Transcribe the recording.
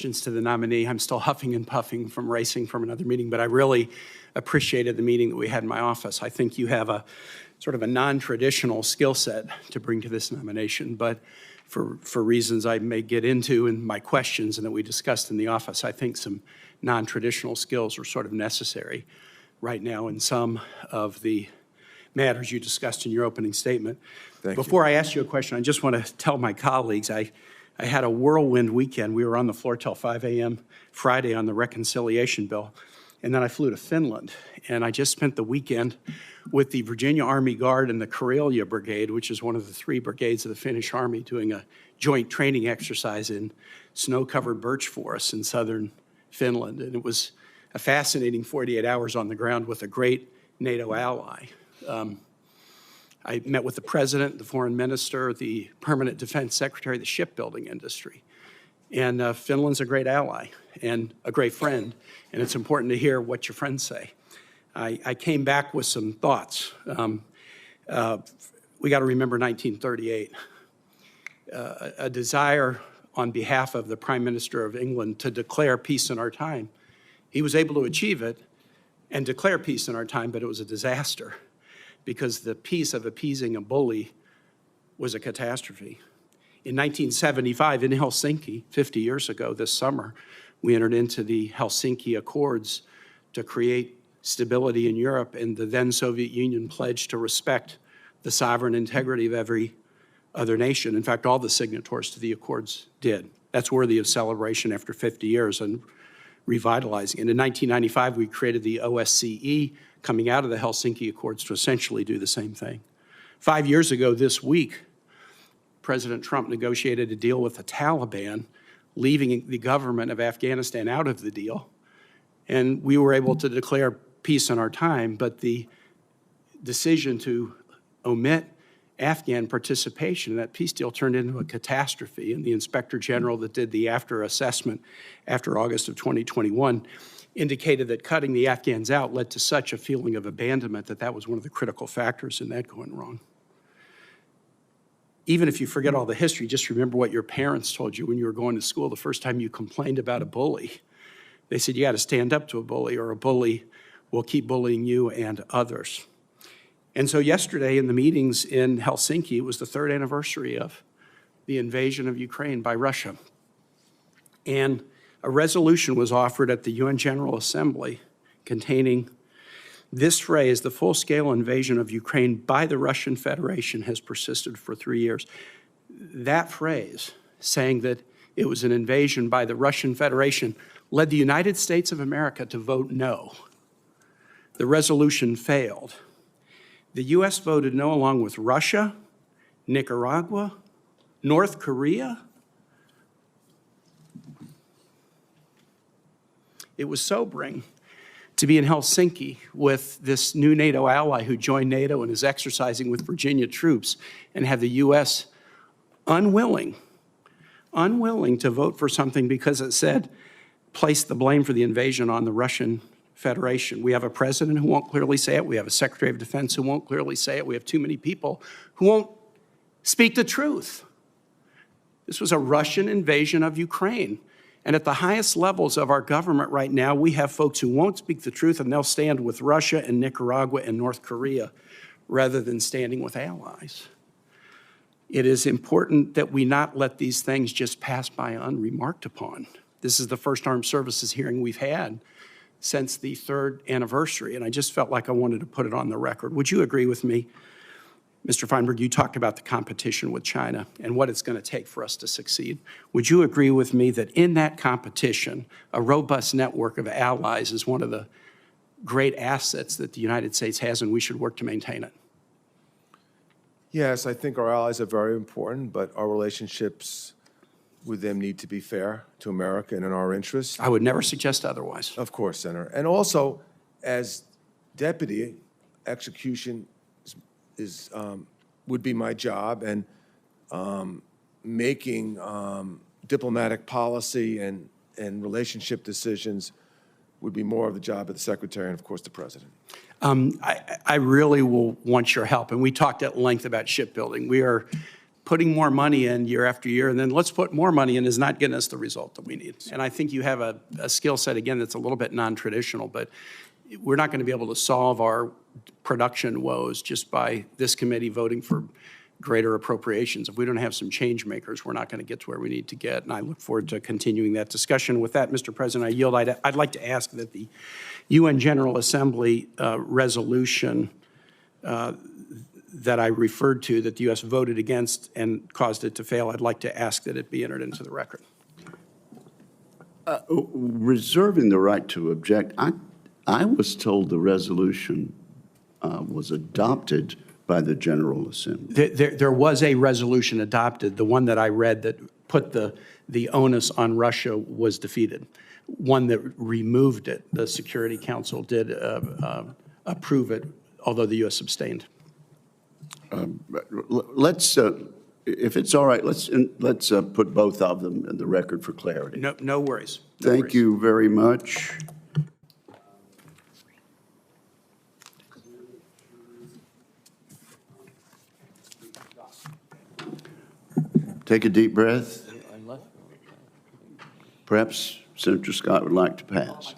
To the nominee. I'm still huffing and puffing from racing from another meeting, but I really appreciated the meeting that we had in my office. I think you have a sort of a non-traditional skill set to bring to this nomination, but for reasons I may get into in my questions and that we discussed in the office, I think some non-traditional skills are sort of necessary right now in some of the matters you discussed in your opening statement. Before I ask you a question, I just want to tell my colleagues, I had a whirlwind weekend. We were on the floor till 5 a.m. Friday on the reconciliation bill, and then I flew to Finland. And I just spent the weekend with the Virginia Army Guard and the Karelia Brigade, which is one of the 3 brigades of the Finnish Army, doing a joint training exercise in snow-covered birch forests in southern Finland. And it was a fascinating 48 hours on the ground with a great NATO ally. I met with the president, the foreign minister, the permanent defense secretary, the shipbuilding industry. And Finland's a great ally and a great friend, and it's important to hear what your friends say. I came back with some thoughts. We got to remember 1938. A desire on behalf of the Prime Minister of England to declare peace in our time. He was able to achieve it and declare peace in our time, but it was a disaster, because the peace of appeasing a bully was a catastrophe. In 1975 in Helsinki, 50 years ago this summer, we entered into the Helsinki Accords to create stability in Europe, and the then Soviet Union pledged to respect the sovereign integrity of every other nation. In fact, all the signatories to the Accords did. That's worthy of celebration after 50 years and revitalizing. And in 1995, we created the OSCE, coming out of the Helsinki Accords to essentially do the same thing. 5 years ago this week, President Trump negotiated a deal with the Taliban, leaving the government of Afghanistan out of the deal. And we were able to declare peace in our time, but the decision to omit Afghan participation in that peace deal turned into a catastrophe. And the Inspector General that did the after assessment after August of 2021 indicated that cutting the Afghans out led to such a feeling of abandonment that that was one of the critical factors in that going wrong. Even if you forget all the history, just remember what your parents told you when you were going to school the first time you complained about a bully. They said you got to stand up to a bully, or a bully will keep bullying you and others. And so yesterday in the meetings in Helsinki, it was the 3rd anniversary of the invasion of Ukraine by Russia. And a resolution was offered at the UN General Assembly containing this phrase: the full-scale invasion of Ukraine by the Russian Federation has persisted for 3 years. That phrase, saying that it was an invasion by the Russian Federation, led the United States of America to vote no. The resolution failed. The U.S. voted no along with Russia, Nicaragua, North Korea. It was sobering to be in Helsinki with this new NATO ally who joined NATO and is exercising with Virginia troops, and have the U.S. unwilling to vote for something because it said, place the blame for the invasion on the Russian Federation. We have a president who won't clearly say it. We have a Secretary of Defense who won't clearly say it. We have too many people who won't speak the truth. This was a Russian invasion of Ukraine. And at the highest levels of our government right now, we have folks who won't speak the truth, and they'll stand with Russia and Nicaragua and North Korea rather than standing with allies. It is important that we not let these things just pass by unremarked upon. This is the first armed services hearing we've had since the 3rd anniversary, and I just felt like I wanted to put it on the record. Would you agree with me? Mr. Feinberg, you talked about the competition with China and what it's going to take for us to succeed. Would you agree with me that in that competition, a robust network of allies is one of the great assets that the United States has, and we should work to maintain it? Yes, I think our allies are very important, but our relationships with them need to be fair to America and in our interest. I would never suggest otherwise. Of course, Senator. And also, as deputy, execution would be my job, and making diplomatic policy and relationship decisions would be more of the job of the Secretary and, of course, the President. I really will want your help, and we talked at length about shipbuilding. We are putting more money in year after year, and then let's put more money in is not getting us the result that we need. And I think you have a skill set, again, that's a little bit non-traditional, but we're not going to be able to solve our production woes just by this committee voting for greater appropriations. If we don't have some change makers, we're not going to get to where we need to get. And I look forward to continuing that discussion. With that, Mr. President, I yield. I'd like to ask that the UN General Assembly resolution that I referred to, that the U.S. voted against and caused it to fail, I'd like to ask that it be entered into the record. Reserving the right to object, I was told the resolution was adopted by the General Assembly. There was a resolution adopted. The one that I read that put the onus on Russia was defeated. One that removed it, the Security Council did approve it, although the U.S. abstained. Let's, if it's all right, let's put both of them in the record for clarity. No worries. Thank you very much. Take a deep breath. Perhaps Senator Scott would like to pass.